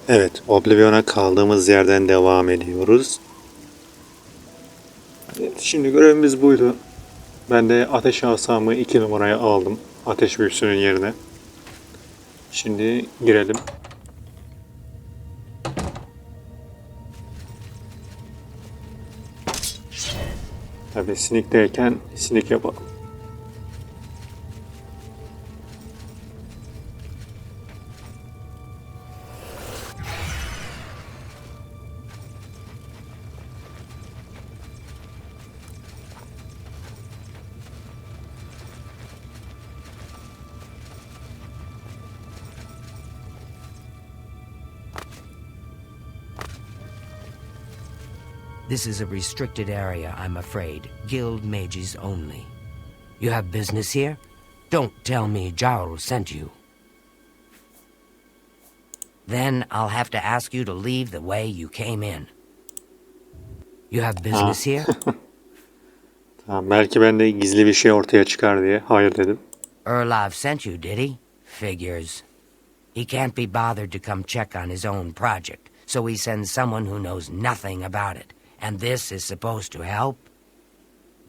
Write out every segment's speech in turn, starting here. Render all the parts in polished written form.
Evet, Oblivion'a kaldığımız yerden devam ediyoruz. Evet, şimdi görevimiz buydu. Ben de ateş asamı 2 numaraya aldım. Ateş büyüsünün yerine. Şimdi girelim. Tabii sneak'teyken sneak yapalım. This is a restricted area, I'm afraid. Guild mages only. You have business here? Don't tell me Jarl sent you. Then I'll have to ask you to leave the way you came in. You have business here? Tamam, belki ben de gizli bir şey ortaya çıkar diye hayır dedim. Erlov sent you, did he? Figures. He can't be bothered to come check on his own project, so he sends someone who knows nothing about it. And this is supposed to help?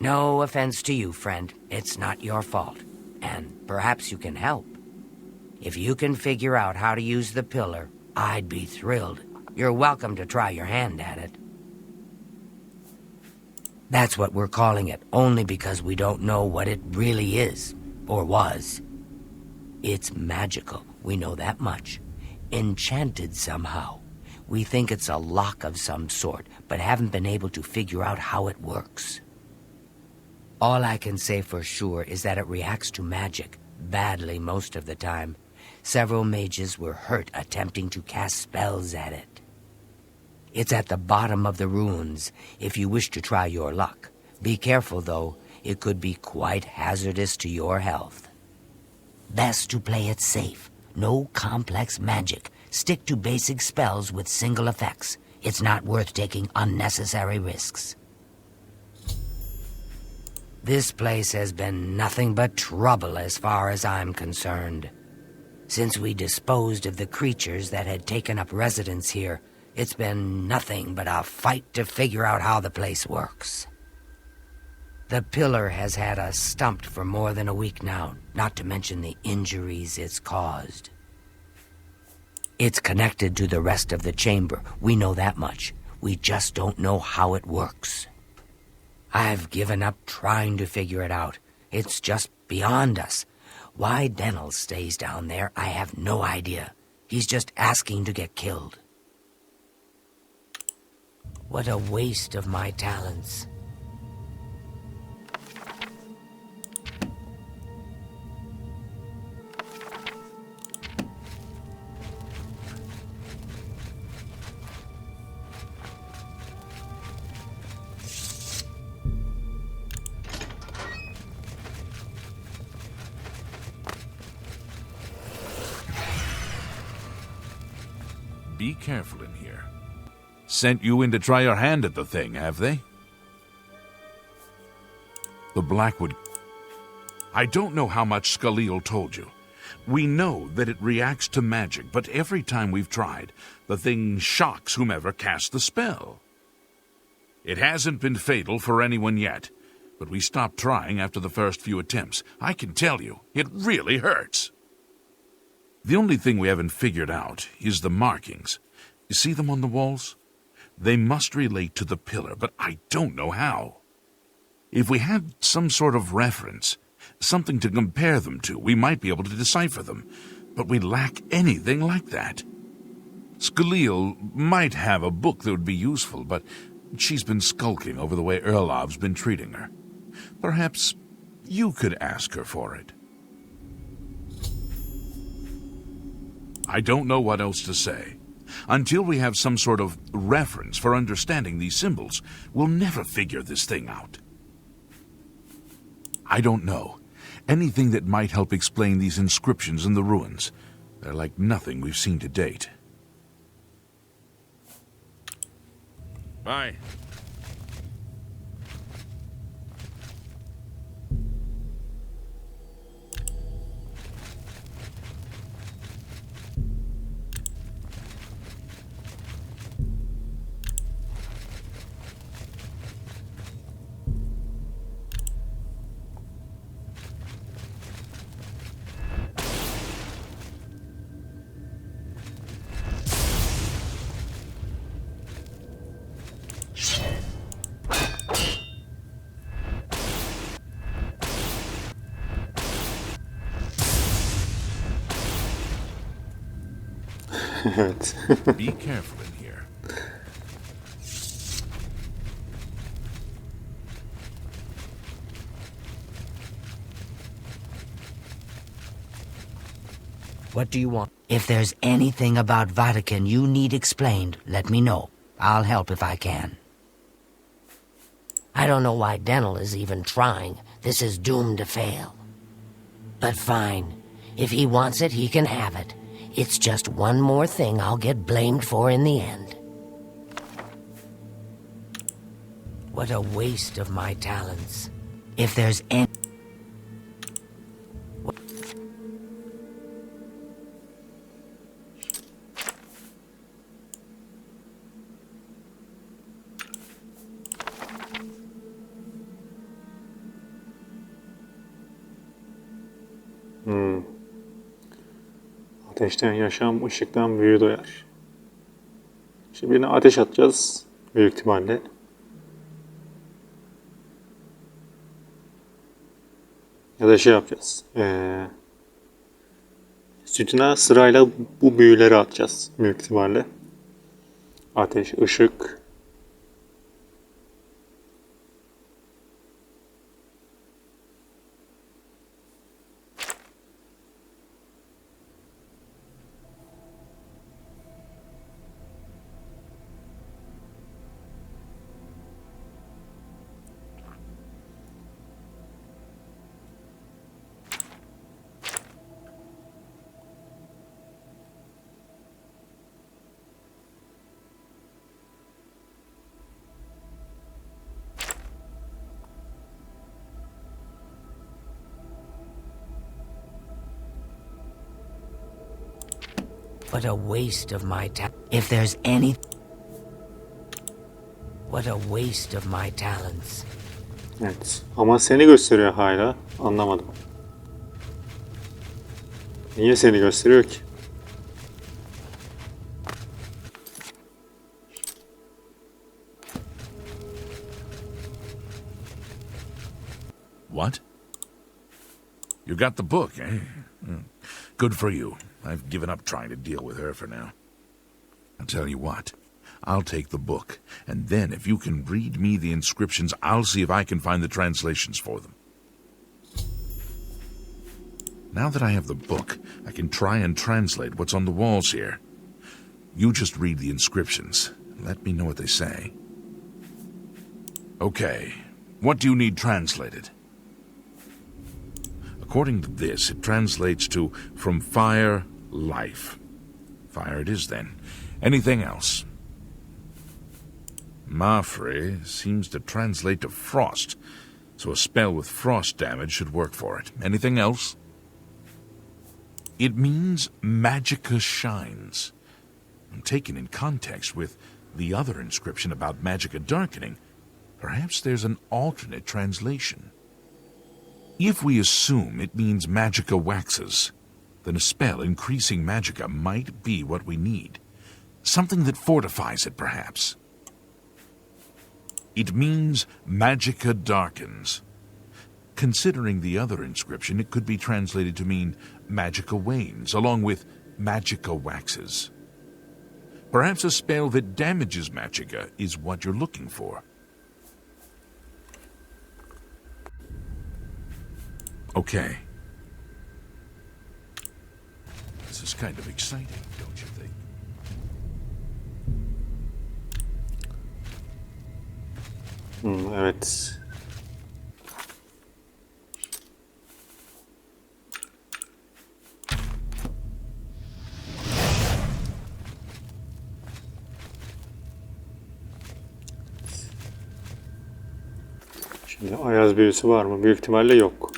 No offense to you, friend. It's not your fault. And perhaps you can help. If you can figure out how to use the pillar, I'd be thrilled. You're welcome to try your hand at it. That's what we're calling it, only because we don't know what it really is, or was. It's magical, we know that much. Enchanted somehow. We think it's a lock of some sort, but haven't been able to figure out how it works. All I can say for sure is that it reacts to magic, badly most of the time. Several mages were hurt attempting to cast spells at it. It's at the bottom of the ruins, if you wish to try your luck. Be careful, though. It could be quite hazardous to your health. Best to play it safe. No complex magic. Stick to basic spells with single effects. It's not worth taking unnecessary risks. This place has been nothing but trouble as far as I'm concerned. Since we disposed of the creatures that had taken up residence here, it's been nothing but a fight to figure out how the place works. The pillar has had us stumped for more than a week now, not to mention the injuries it's caused. It's connected to the rest of the chamber. We know that much. We just don't know how it works. I've given up trying to figure it out. It's just beyond us. Why Denel stays down there, I have no idea. He's just asking to get killed. What a waste of my talents. Be careful in here. Sent you in to try your hand at the thing, have they? The Blackwood... I don't know how much Skalil told you. We know that it reacts to magic, but every time we've tried, the thing shocks whomever cast the spell. It hasn't been fatal for anyone yet, but we stopped trying after the first few attempts. I can tell you, it really hurts. The only thing we haven't figured out is the markings. You see them on the walls? They must relate to the pillar, but I don't know how. If we had some sort of reference, something to compare them to, we might be able to decipher them. But we lack anything like that. Skalil might have a book that would be useful, but she's been skulking over the way Erlov's been treating her. Perhaps you could ask her for it. I don't know what else to say. Until we have some sort of reference for understanding these symbols, we'll never figure this thing out. I don't know. Anything that might help explain these inscriptions in the ruins. They're like nothing we've seen to date. Bye. Evet. Be careful in here. What do you want? If there's anything about VAHTECAN you need explained, let me know. I'll help if I can. I don't know why Dental is even trying. This is doomed to fail. But fine. If he wants it, he can have it. It's just one more thing I'll get blamed for in the end. What a waste of my talents. If there's any... Ateşten yaşam, ışıktan büyü doyar. Şimdi birine ateş atacağız. Büyük ihtimalle. Ya da şey yapacağız. Sütuna sırayla bu büyüleri atacağız. Büyük ihtimalle. Ateş, ışık. What a waste of my If there's any... What a waste of my talents. Evet. Ama seni gösteriyor hala. Anlamadım. Niye seni gösteriyor ki? What? You got the book, eh? Good for you. I've given up trying to deal with her for now. I'll tell you what. I'll take the book, and then if you can read me the inscriptions, I'll see if I can find the translations for them. Now that I have the book, I can try and translate what's on the walls here. You just read the inscriptions. Let me know what they say. Okay. What do you need translated? According to this, it translates to from fire, life. Fire it is then. Anything else? Mafre seems to translate to frost, so a spell with frost damage should work for it. Anything else? It means magicka shines. Taken in context with the other inscription about magicka darkening, perhaps there's an alternate translation. If we assume it means magicka waxes, then a spell increasing magicka might be what we need. Something that fortifies it, perhaps. It means magicka darkens. Considering the other inscription, it could be translated to mean magicka wanes, along with magicka waxes. Perhaps a spell that damages magicka is what you're looking for. Okay. This is kind of exciting, don't you think? Evet. Şimdi ayaz büyüsü var mı? Büyük ihtimalle yok.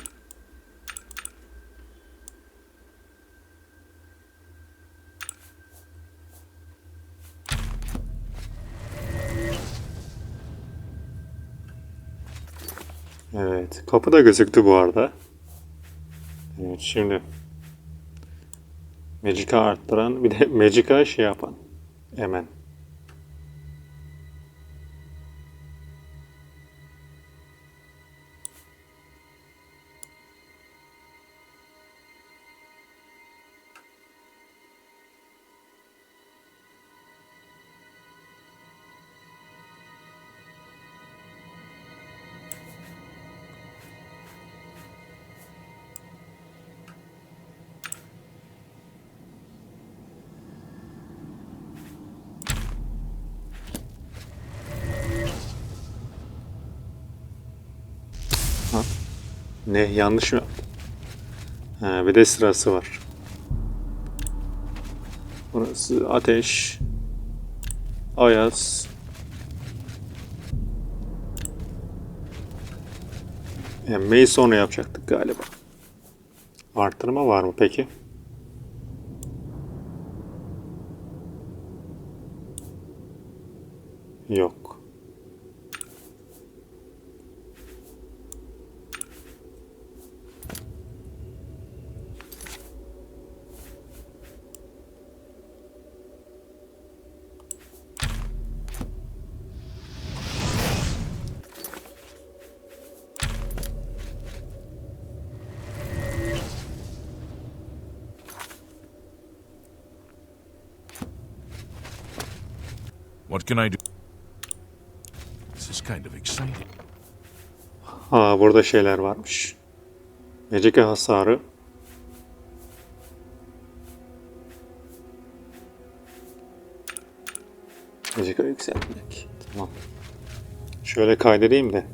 Evet. Kapı da gözüktü bu arada. Evet şimdi. Magicka arttıran bir de Magicka şey yapan. Hemen. Ne, yanlış mı? Ha, bir de sırası var. Burası ateş. Ayaz. Emmeyi sonra yapacaktık galiba. Artırma var mı peki? Yok. What can I do? This is kind of exciting. Ha, burada şeyler varmış. Magicka hasarı. Magicka yükseltmek. Tamam. Şöyle kaydedeyim de.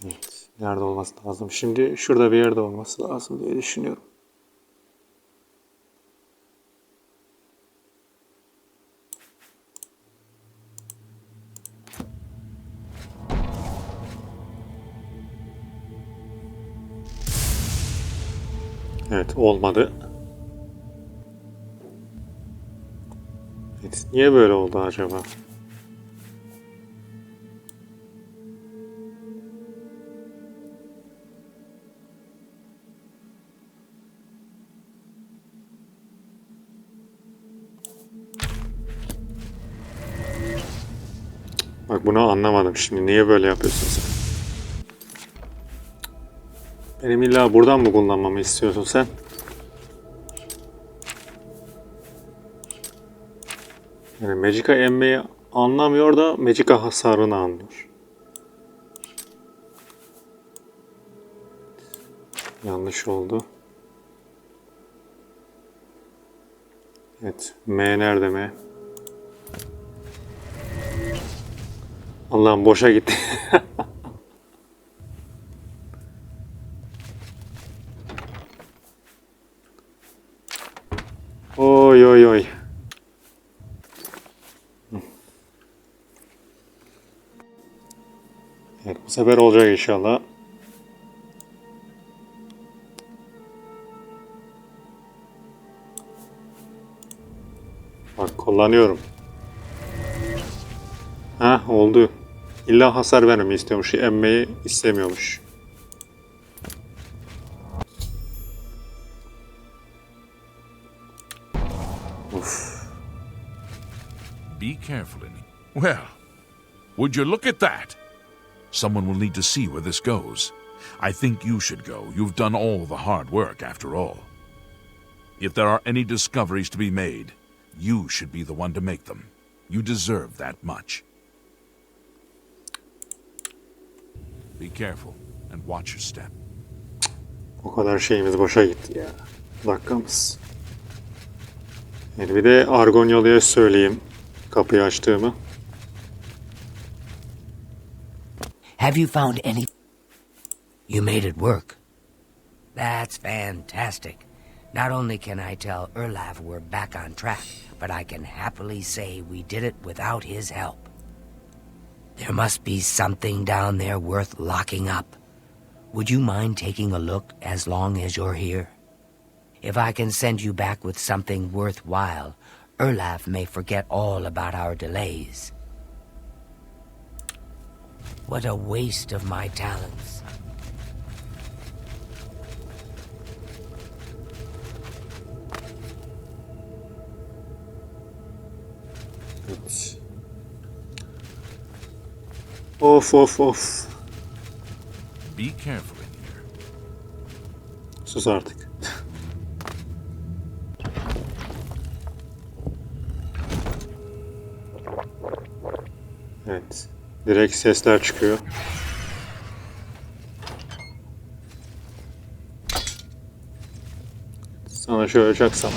Evet. Nerede olması lazım? Şimdi şurada bir yerde olması lazım diye düşünüyorum. Evet, olmadı. Evet, niye böyle oldu acaba? Bak, bunu anlamadım şimdi. Niye böyle yapıyorsun sen? Benim illa buradan mı kullanmamı istiyorsun sen? Yani Magicka emmeyi anlamıyor da Magicka hasarını anlıyor. Yanlış oldu. Evet. M nerede M? Allah'ım, boşa gitti. Oy oy oy. Evet, bu sefer olacak inşallah. Bak, kullanıyorum. Ha, oldu. İlla hasar vermemi istiyormuş. Emmeyi istemiyormuş. Uf. Be careful, well, would you look at that? Someone will need to see where this goes. I think you should go. You've done all the hard work, after all. If there are any discoveries to be made, you should be the one to make them. You deserve that much. Be careful and watch your step. O kadar şeyimiz boşa gitti ya. Dakikamız. Yani bir de Argonyalı'ya söyleyeyim kapıyı açtığımı. Have you found any... You made it work. That's fantastic. Not only can I tell Erlaf we're back on track, but I can happily say we did it without his help. There must be something down there worth locking up. Would you mind taking a look as long as you're here? If I can send you back with something worthwhile, Erlaf may forget all about our delays. What a waste of my talents. Evet. Of of of. Be careful in here. Sus artık. Evet. Direkt sesler çıkıyor. Sana şöyle çaksam.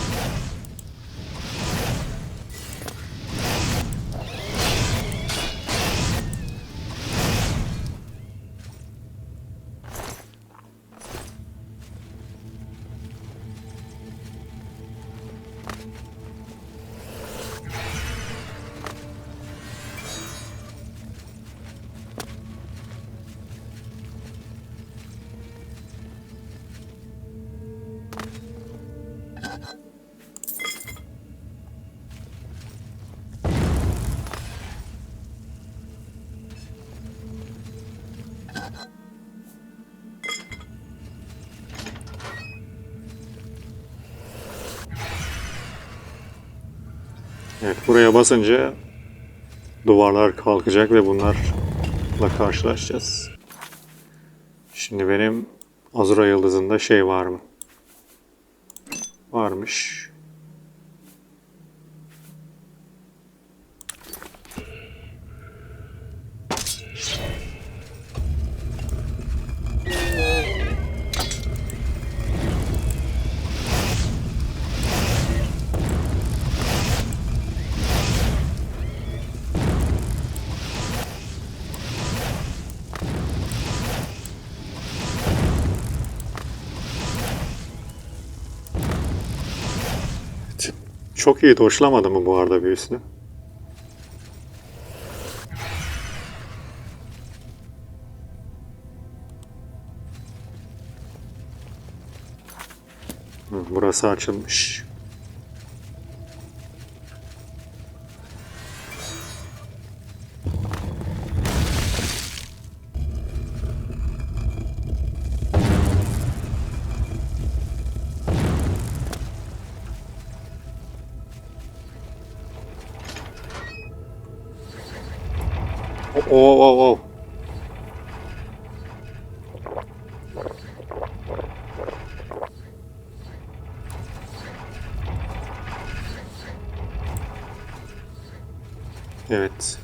Evet, buraya basınca duvarlar kalkacak ve bunlarla karşılaşacağız. Şimdi benim Azura yıldızında şey var mı? Varmış. Çok iyi doşlamadı mı bu arada büyüsünü? Burası açılmış. Oo. Evet.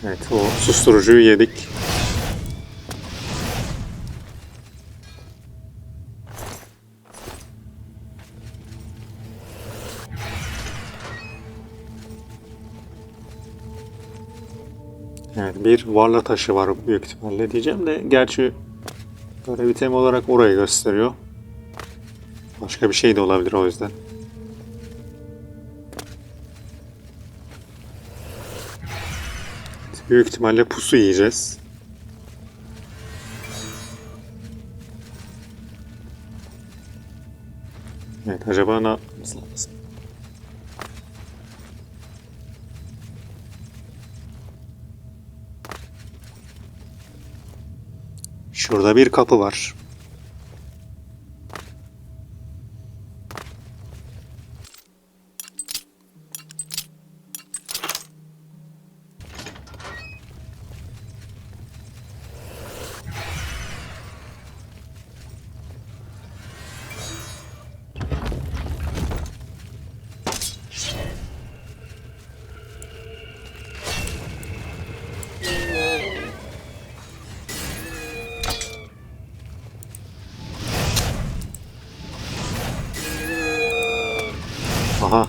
Evet, o susturucuyu yedik. Evet, bir varla taşı var büyük ihtimalle diyeceğim de gerçi böyle bir tema olarak orayı gösteriyor. Başka bir şey de olabilir o yüzden. Büyük ihtimalle pusu yiyeceğiz. Evet, acaba ne yapmamız lazım? Şurada bir kapı var. Aha.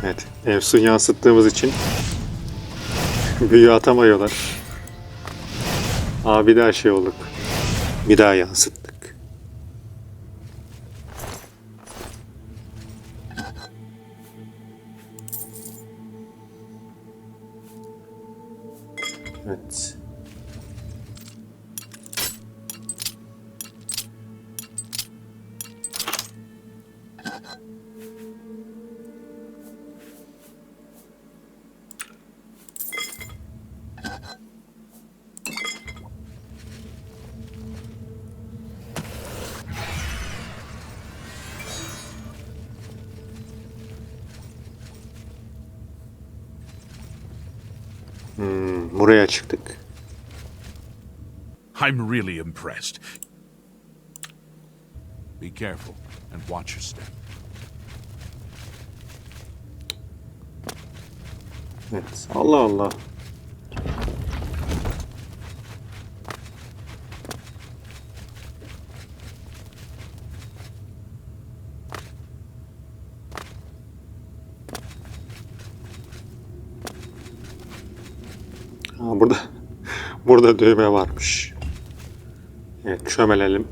Evet, Efsun yansıttığımız için büyü atamıyorlar. Aa, bir daha şey olduk. Bir daha yansıttık. Evet. Buraya çıktık. I'm really impressed. Be careful and watch your step. Evet. Allah Allah. Ha, burada düğme varmış. Evet, çömelelim.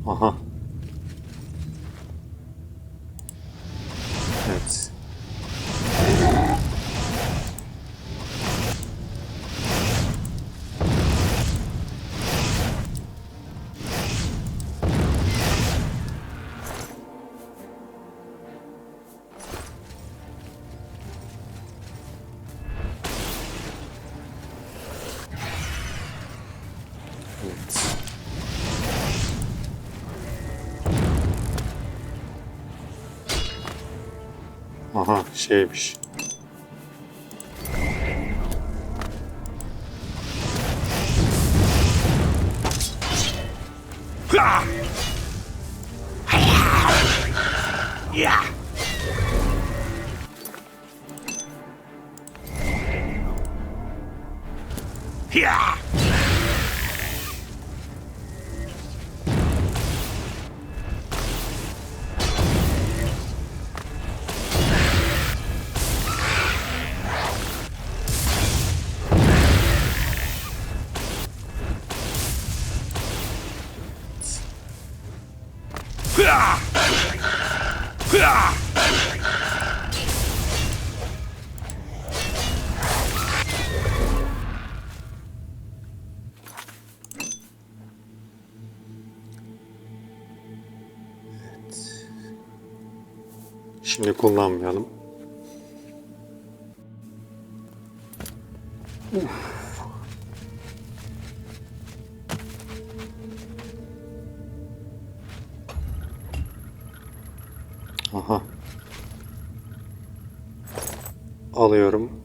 Aha. Evet. Evet. Aha, şeymiş. Yeah. Yeah. Şimdi kullanmayalım. Aha. Alıyorum.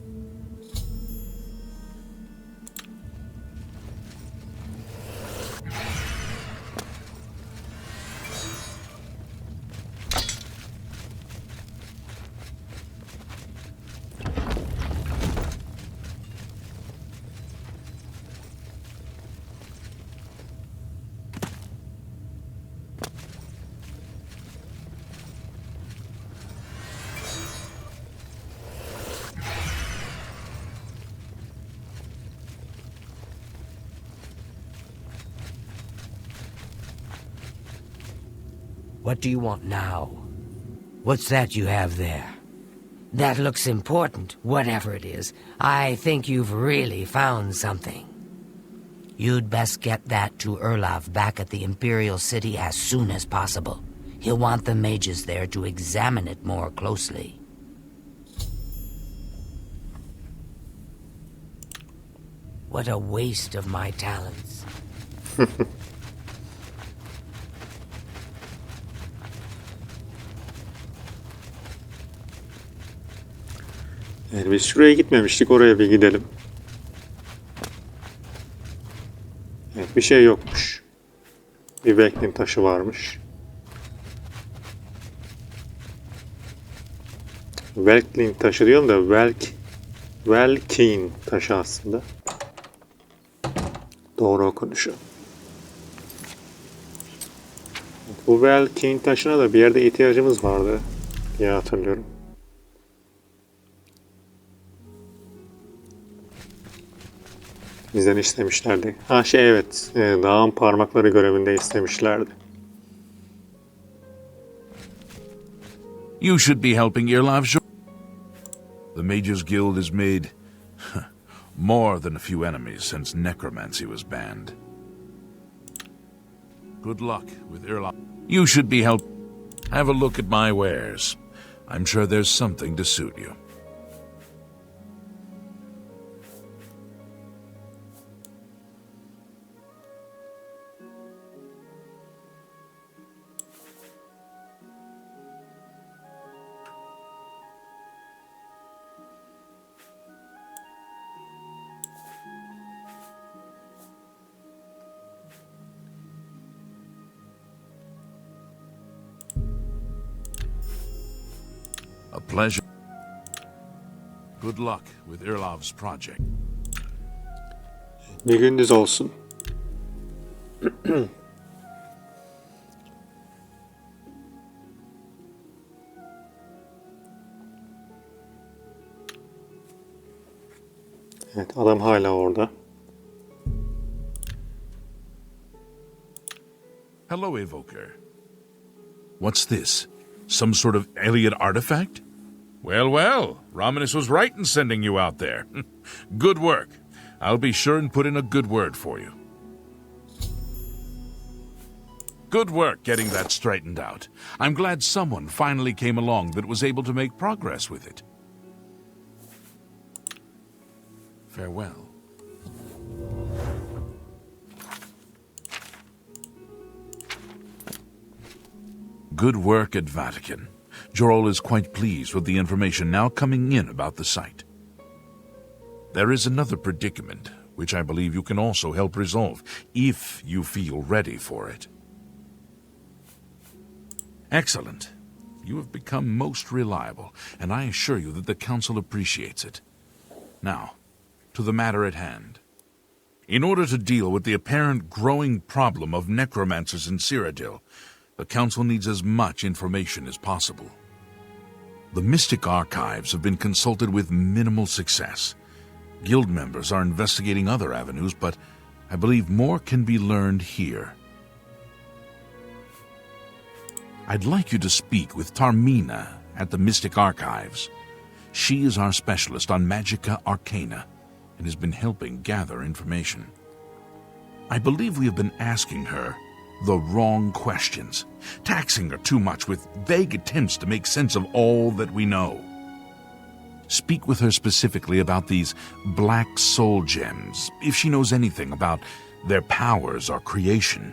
What do you want now? What's that you have there? That looks important, whatever it is. I think you've really found something. You'd best get that to Erlov back at the Imperial City as soon as possible. He'll want the mages there to examine it more closely. What a waste of my talents. Yani biz şuraya gitmemiştik, oraya bir gidelim. Evet, bir şey yokmuş. Bir Velkin taşı varmış. Velkin taşı diyorum da Velkin taşı aslında. Doğru okunuşu. Bu Velkin taşına da bir yerde ihtiyacımız vardı diye hatırlıyorum. Bizden istemişlerdi. Ha evet. Dağın parmakları görevinde istemişlerdi. You should be helping Irlav. The Mages Guild has made more than a few enemies since necromancy was banned. Good luck with Irlav. You should be Have a look at my wares. I'm sure there's something to suit you. A pleasure. Good luck with Irlav's project. Bir gündüz olsun. Adam hala orada. Hello, Evoker. What's this? Some sort of alien artifact? Well, well, Romanus was right in sending you out there. Good work. I'll be sure and put in a good word for you. Good work getting that straightened out. I'm glad someone finally came along that was able to make progress with it. Farewell. Good work at Vatican. Jorol is quite pleased with the information now coming in about the site. There is another predicament, which I believe you can also help resolve, if you feel ready for it. Excellent. You have become most reliable, and I assure you that the Council appreciates it. Now, to the matter at hand. In order to deal with the apparent growing problem of necromancers in Cyrodiil, the Council needs as much information as possible. The Mystic Archives have been consulted with minimal success. Guild members are investigating other avenues, but I believe more can be learned here. I'd like you to speak with Tarmina at the Mystic Archives. She is our specialist on Magica Arcana and has been helping gather information. I believe we have been asking her the wrong questions, taxing her too much with vague attempts to make sense of all that we know. Speak with her specifically about these black soul gems, if she knows anything about their powers or creation.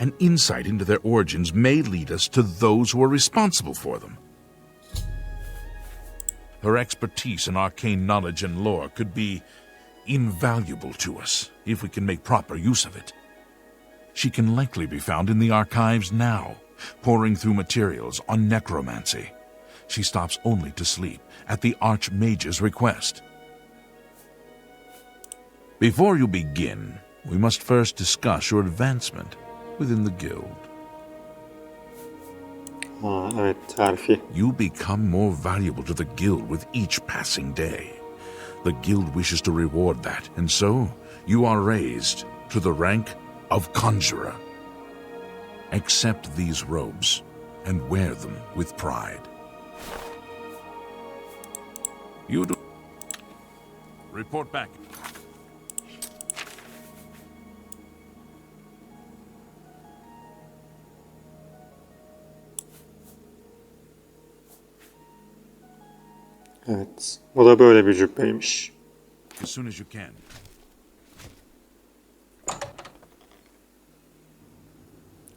An insight into their origins may lead us to those who are responsible for them. Her expertise in arcane knowledge and lore could be invaluable to us if we can make proper use of it. She can likely be found in the archives now, poring through materials on necromancy. She stops only to sleep at the Archmage's request. Before you begin, we must first discuss your advancement within the guild. Evet, terfi. You become more valuable to the guild with each passing day. The guild wishes to reward that, and so you are raised to the rank of conjurer. Accept these robes and wear them with pride. You do. Report back. Evet. Bu da böyle bir cübbeymiş. As soon as you can.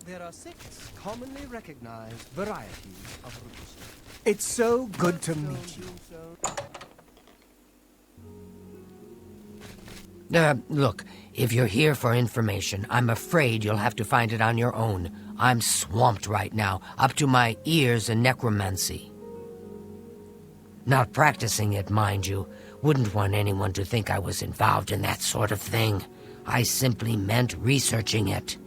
There are 6 commonly recognized varieties of roots. It's so good to meet you. Look, if you're here for information, I'm afraid you'll have to find it on your own. I'm swamped right now, up to my ears in necromancy. Not practicing it, mind you. Wouldn't want anyone to think I was involved in that sort of thing. I simply meant researching it.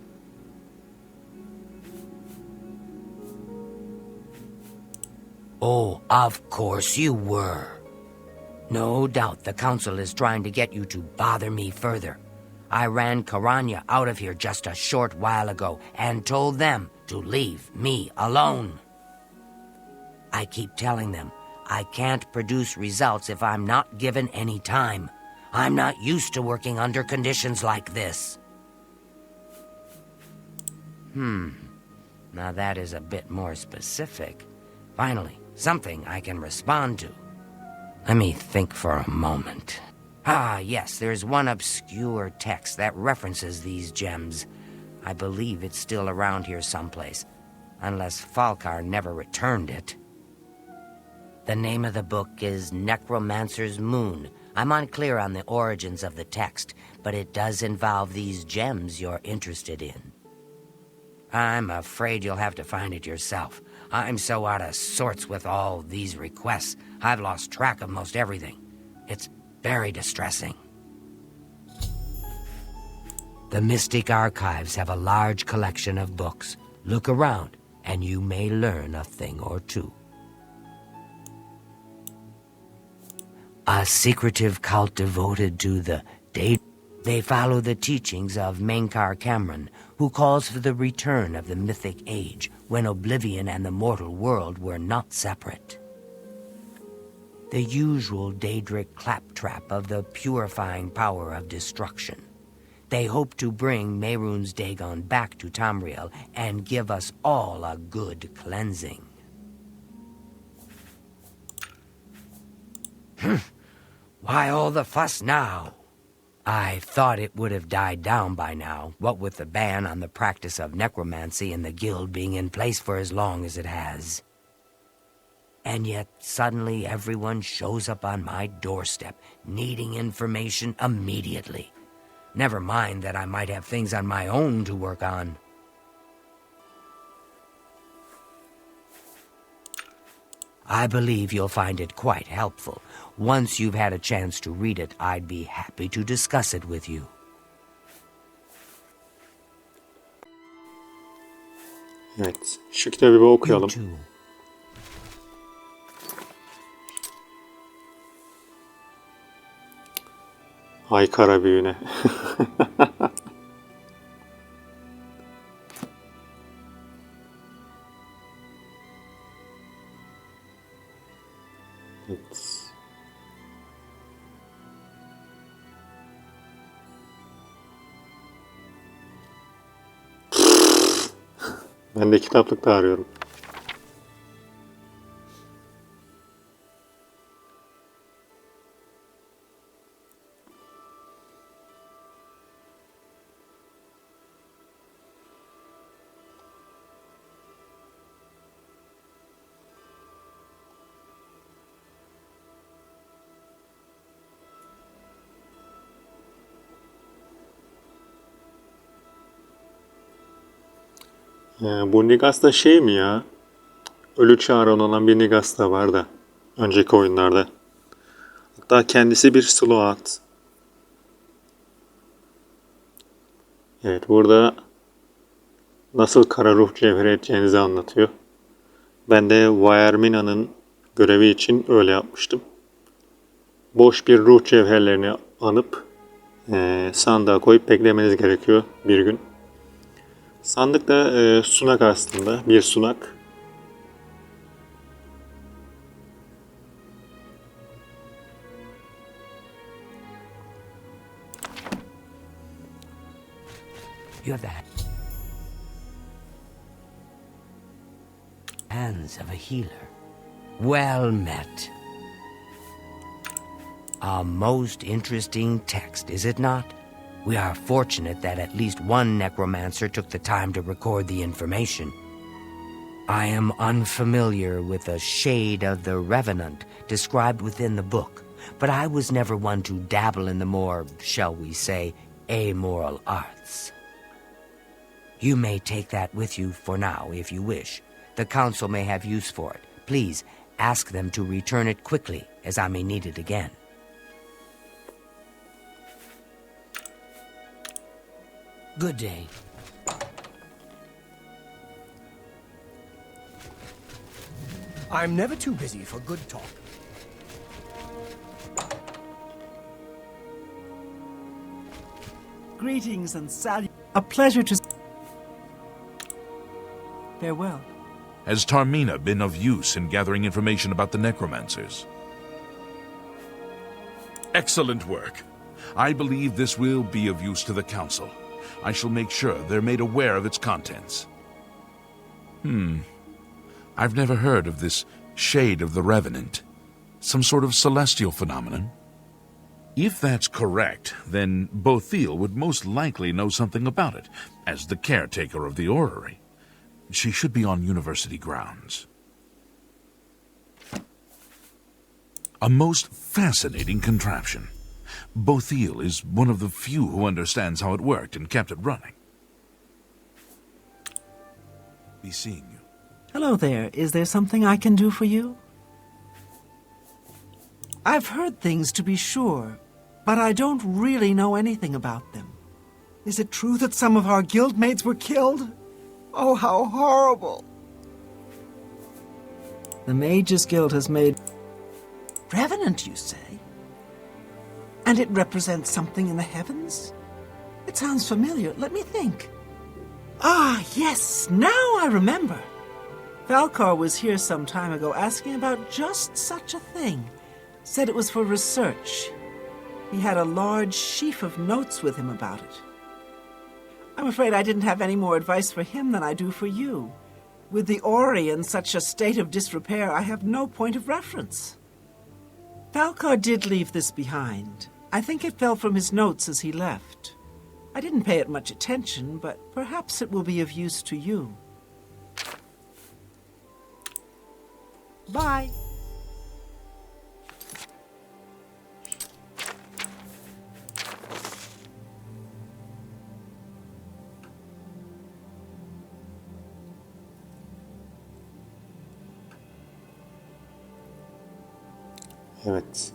Oh, of course you were. No doubt the Council is trying to get you to bother me further. I ran Karanya out of here just a short while ago and told them to leave me alone. I keep telling them I can't produce results if I'm not given any time. I'm not used to working under conditions like this. Now that is a bit more specific. Finally, something I can respond to. Let me think for a moment. Ah, yes, there's one obscure text that references these gems. I believe it's still around here someplace, unless Falkar never returned it. The name of the book is Necromancer's Moon. I'm unclear on the origins of the text, but it does involve these gems you're interested in. I'm afraid you'll have to find it yourself. I'm so out of sorts with all these requests, I've lost track of most everything. It's very distressing. The Mystic Archives have a large collection of books. Look around, and you may learn a thing or two. A secretive cult devoted to the day. They follow the teachings of Menkar Cameron, who calls for the return of the mythic age, when Oblivion and the mortal world were not separate. The usual Daedric claptrap of the purifying power of destruction. They hope to bring Mehrunes Dagon back to Tamriel and give us all a good cleansing. Why all the fuss now? I thought it would have died down by now, what with the ban on the practice of necromancy and the guild being in place for as long as it has. And yet, suddenly everyone shows up on my doorstep, needing information immediately. Never mind that I might have things on my own to work on. I believe you'll find it quite helpful. Once you've had a chance to read it, I'd be happy to discuss it with you. Evet. Şu kitabı bir okuyalım. You too. Ay kara büyüne. Evet. Ben de kitaplıkta arıyorum. Bu Nigas da şey mi ya? Ölü Çağrı'nın olan bir Nigas da var da. Önceki oyunlarda. Hatta kendisi bir Sloat. Evet, burada nasıl kara ruh cevheri edeceğinizi anlatıyor. Ben de Vaermina'nın görevi için öyle yapmıştım. Boş bir ruh cevherlerini anıp sandığa koyup beklemeniz gerekiyor bir gün. Sandık da sunak aslında. Bir sunak. You have the hands of a healer. Well met. A most interesting text, is it not? We are fortunate that at least one necromancer took the time to record the information. I am unfamiliar with a shade of the Revenant described within the book, but I was never one to dabble in the more, shall we say, amoral arts. You may take that with you for now, if you wish. The council may have use for it. Please, ask them to return it quickly, as I may need it again. Good day. I'm never too busy for good talk. Greetings and salutations. A pleasure to... Farewell. Has Tarmina been of use in gathering information about the necromancers? Excellent work. I believe this will be of use to the council. I shall make sure they're made aware of its contents. I've never heard of this shade of the Revenant. Some sort of celestial phenomenon? If that's correct, then Bothiel would most likely know something about it, as the caretaker of the orrery. She should be on university grounds. A most fascinating contraption. Bothiel is one of the few who understands how it worked and kept it running. Be seeing you. Hello there. Is there something I can do for you? I've heard things, to be sure, but I don't really know anything about them. Is it true that some of our guildmates were killed? Oh, how horrible! The Mages Guild has made... Revenant, you say? And it represents something in the heavens? It sounds familiar. Let me think. Ah, yes, now I remember. Falcar was here some time ago asking about just such a thing. Said it was for research. He had a large sheaf of notes with him about it. I'm afraid I didn't have any more advice for him than I do for you. With the Ori in such a state of disrepair, I have no point of reference. Falcar did leave this behind. I think it fell from his notes as he left. I didn't pay it much attention, but perhaps it will be of use to you. Bye. Evet.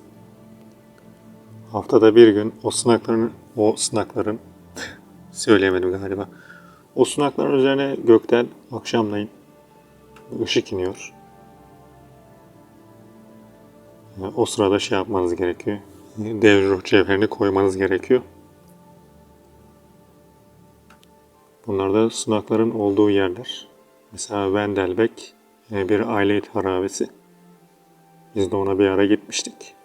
Haftada bir gün o sınakların söyleyemedim galiba. O sınakların üzerine gökten akşamleyin ışık iniyor. O sırada şey yapmanız gerekiyor. Dev ruh cevherini koymanız gerekiyor. Bunlar da sınakların olduğu yerler. Mesela Vendelbek bir aile harabesi. Biz de ona bir ara gitmiştik.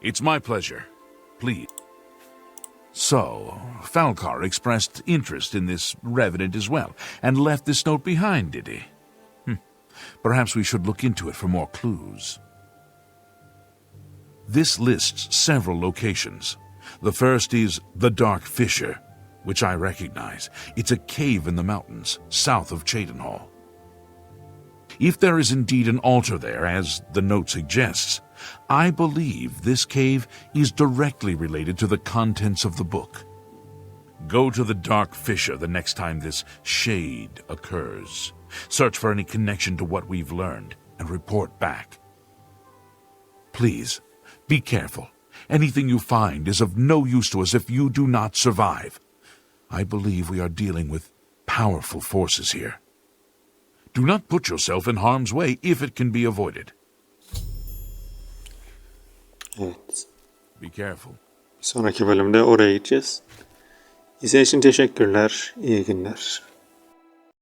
It's my pleasure. Please. So, Falcar expressed interest in this revenant as well, and left this note behind, did he? Perhaps we should look into it for more clues. This lists several locations. The first is the Dark Fissure, which I recognize. It's a cave in the mountains, south of Cheydinhal. If there is indeed an altar there, as the note suggests, I believe this cave is directly related to the contents of the book. Go to the Dark Fissure the next time this shade occurs. Search for any connection to what we've learned, and report back. Please, be careful. Anything you find is of no use to us if you do not survive. I believe we are dealing with powerful forces here. Do not put yourself in harm's way if it can be avoided. Evet. Be careful. Bir sonraki bölümde oraya gideceğiz. İzlediğiniz için teşekkürler. İyi günler.